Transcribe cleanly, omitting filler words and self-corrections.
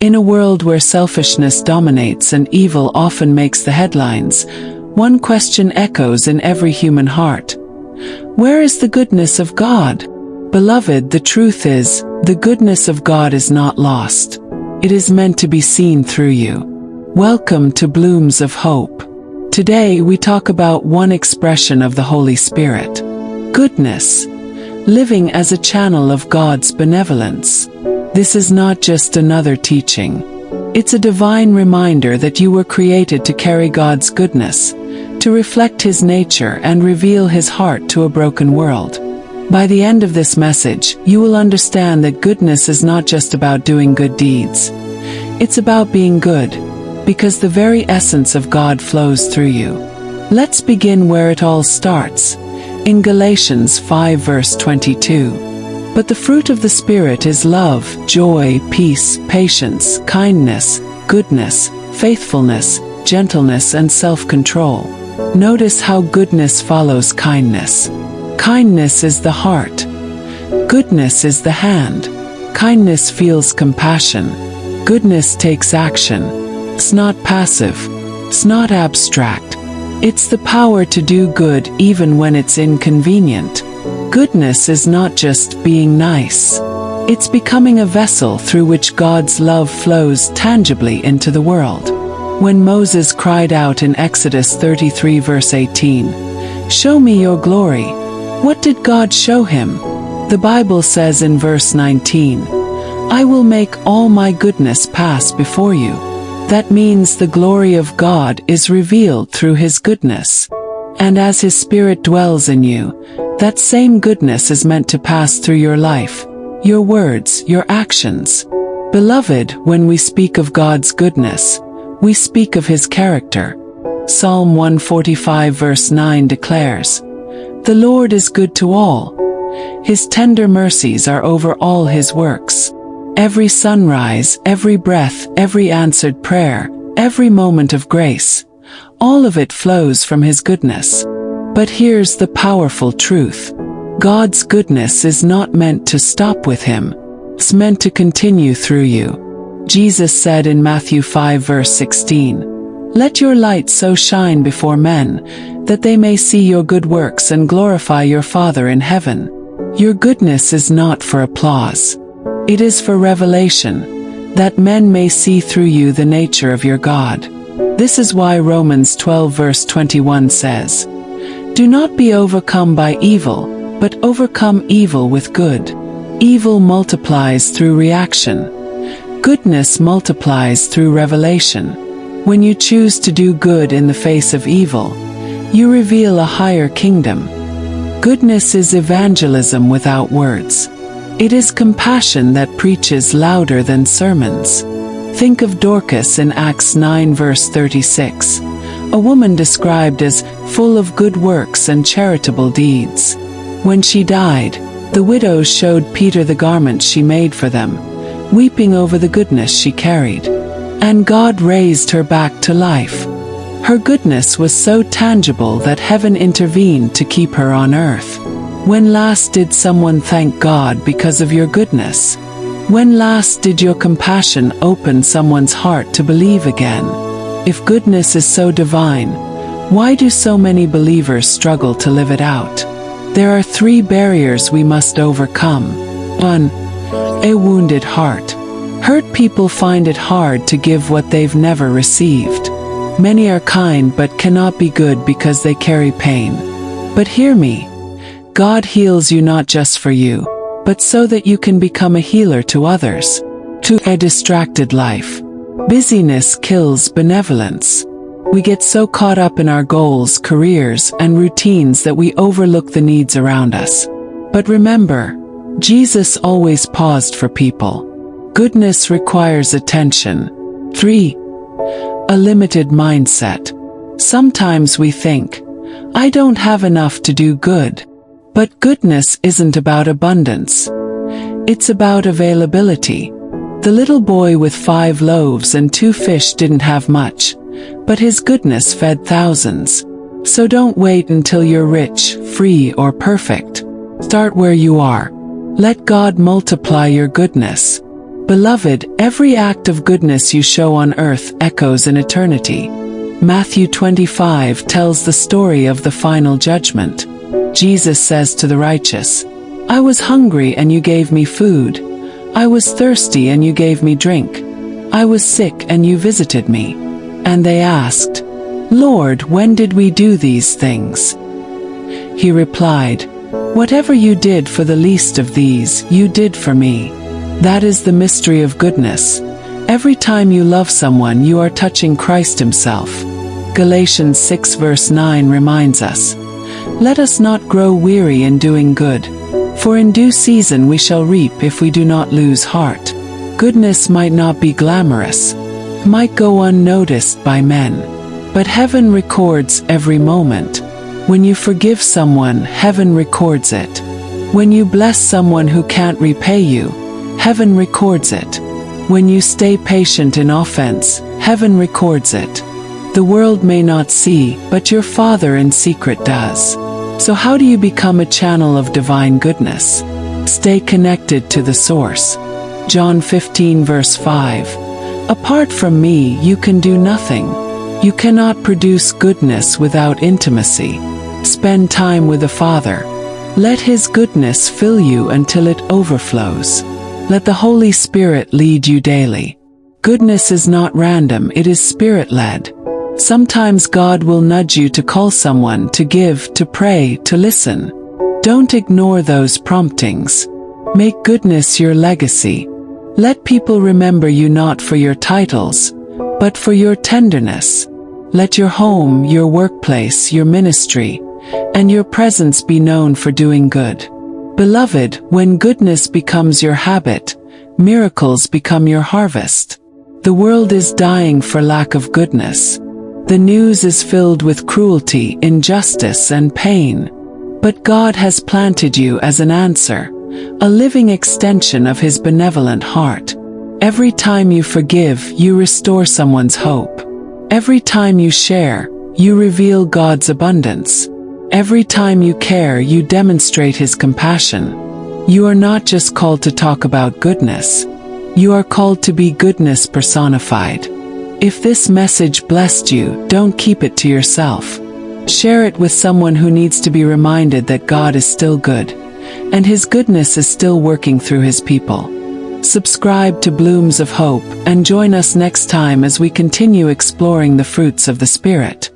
In a world where selfishness dominates and evil often makes the headlines, one question echoes in every human heart. Where is the goodness of God? Beloved, the truth is, the goodness of God is not lost. It is meant to be seen through you. Welcome to Blooms of Hope. Today we talk about one expression of the Holy Spirit. Goodness. Living as a channel of God's benevolence. This is not just another teaching. It's a divine reminder that you were created to carry God's goodness, to reflect His nature and reveal His heart to a broken world. By the end of this message, you will understand that goodness is not just about doing good deeds. It's about being good, because the very essence of God flows through you. Let's begin where it all starts, in Galatians 5 verse 22. But the fruit of the Spirit is love, joy, peace, patience, kindness, goodness, faithfulness, gentleness and self-control. Notice how goodness follows kindness. Kindness is the heart. Goodness is the hand. Kindness feels compassion. Goodness takes action. It's not passive. It's not abstract. It's the power to do good even when it's inconvenient. Goodness is not just being nice. It's becoming a vessel through which God's love flows tangibly into the world. When Moses cried out in Exodus 33 verse 18, "Show me your glory," what did God show him? The Bible says in verse 19, "I will make all my goodness pass before you." That means the glory of God is revealed through His goodness. And as His Spirit dwells in you, that same goodness is meant to pass through your life, your words, your actions. Beloved, when we speak of God's goodness, we speak of His character. Psalm 145 verse 9 declares, "The Lord is good to all. His tender mercies are over all His works." Every sunrise, every breath, every answered prayer, every moment of grace, all of it flows from His goodness. But here's the powerful truth. God's goodness is not meant to stop with Him. It's meant to continue through you. Jesus said in Matthew 5 verse 16, "Let your light so shine before men, that they may see your good works and glorify your Father in heaven." Your goodness is not for applause. It is for revelation, that men may see through you the nature of your God. This is why Romans 12 verse 21 says, "Do not be overcome by evil, but overcome evil with good." Evil multiplies through reaction. Goodness multiplies through revelation. When you choose to do good in the face of evil, you reveal a higher kingdom. Goodness is evangelism without words. It is compassion that preaches louder than sermons. Think of Dorcas in Acts 9 verse 36, a woman described as full of good works and charitable deeds. When she died, the widows showed Peter the garment she made for them, weeping over the goodness she carried. And God raised her back to life. Her goodness was so tangible that heaven intervened to keep her on earth. When last did someone thank God because of your goodness? When last did your compassion open someone's heart to believe again? If goodness is so divine, why do so many believers struggle to live it out? There are 3 barriers we must overcome. 1. A wounded heart. Hurt people find it hard to give what they've never received. Many are kind but cannot be good because they carry pain. But hear me. God heals you not just for you, but so that you can become a healer to others. 2. A distracted life. Busyness kills benevolence. We get so caught up in our goals, careers, and routines that we overlook the needs around us. But remember, Jesus always paused for people. Goodness requires attention. 3. A limited mindset. Sometimes we think, "I don't have enough to do good." But goodness isn't about abundance. It's about availability. The little boy with 5 loaves and 2 fish didn't have much, but his goodness fed thousands. So don't wait until you're rich, free, or perfect. Start where you are. Let God multiply your goodness. Beloved, every act of goodness you show on earth echoes in eternity. Matthew 25 tells the story of the final judgment. Jesus says to the righteous, "I was hungry and you gave me food. I was thirsty and you gave me drink. I was sick and you visited me." And they asked, "Lord, when did we do these things?" He replied, "Whatever you did for the least of these, you did for me." That is the mystery of goodness. Every time you love someone, you are touching Christ himself. Galatians 6 verse 9 reminds us, "Let us not grow weary in doing good, for in due season we shall reap if we do not lose heart." Goodness might not be glamorous, might go unnoticed by men, but heaven records every moment. When you forgive someone, heaven records it. When you bless someone who can't repay you, heaven records it. When you stay patient in offense, heaven records it. The world may not see, but your Father in secret does. So how do you become a channel of divine goodness? Stay connected to the source. John 15 verse 5. Apart from me, you can do nothing. You cannot produce goodness without intimacy. Spend time with the Father. Let His goodness fill you until it overflows. Let the Holy Spirit lead you daily. Goodness is not random, it is Spirit-led. Sometimes God will nudge you to call someone, to give, to pray, to listen. Don't ignore those promptings. Make goodness your legacy. Let people remember you not for your titles, but for your tenderness. Let your home, your workplace, your ministry, and your presence be known for doing good. Beloved, when goodness becomes your habit, miracles become your harvest. The world is dying for lack of goodness. The news is filled with cruelty, injustice, and pain. But God has planted you as an answer, a living extension of His benevolent heart. Every time you forgive, you restore someone's hope. Every time you share, you reveal God's abundance. Every time you care, you demonstrate His compassion. You are not just called to talk about goodness. You are called to be goodness personified. If this message blessed you, don't keep it to yourself. Share it with someone who needs to be reminded that God is still good, and His goodness is still working through His people. Subscribe to Blooms of Hope, and join us next time as we continue exploring the fruits of the Spirit.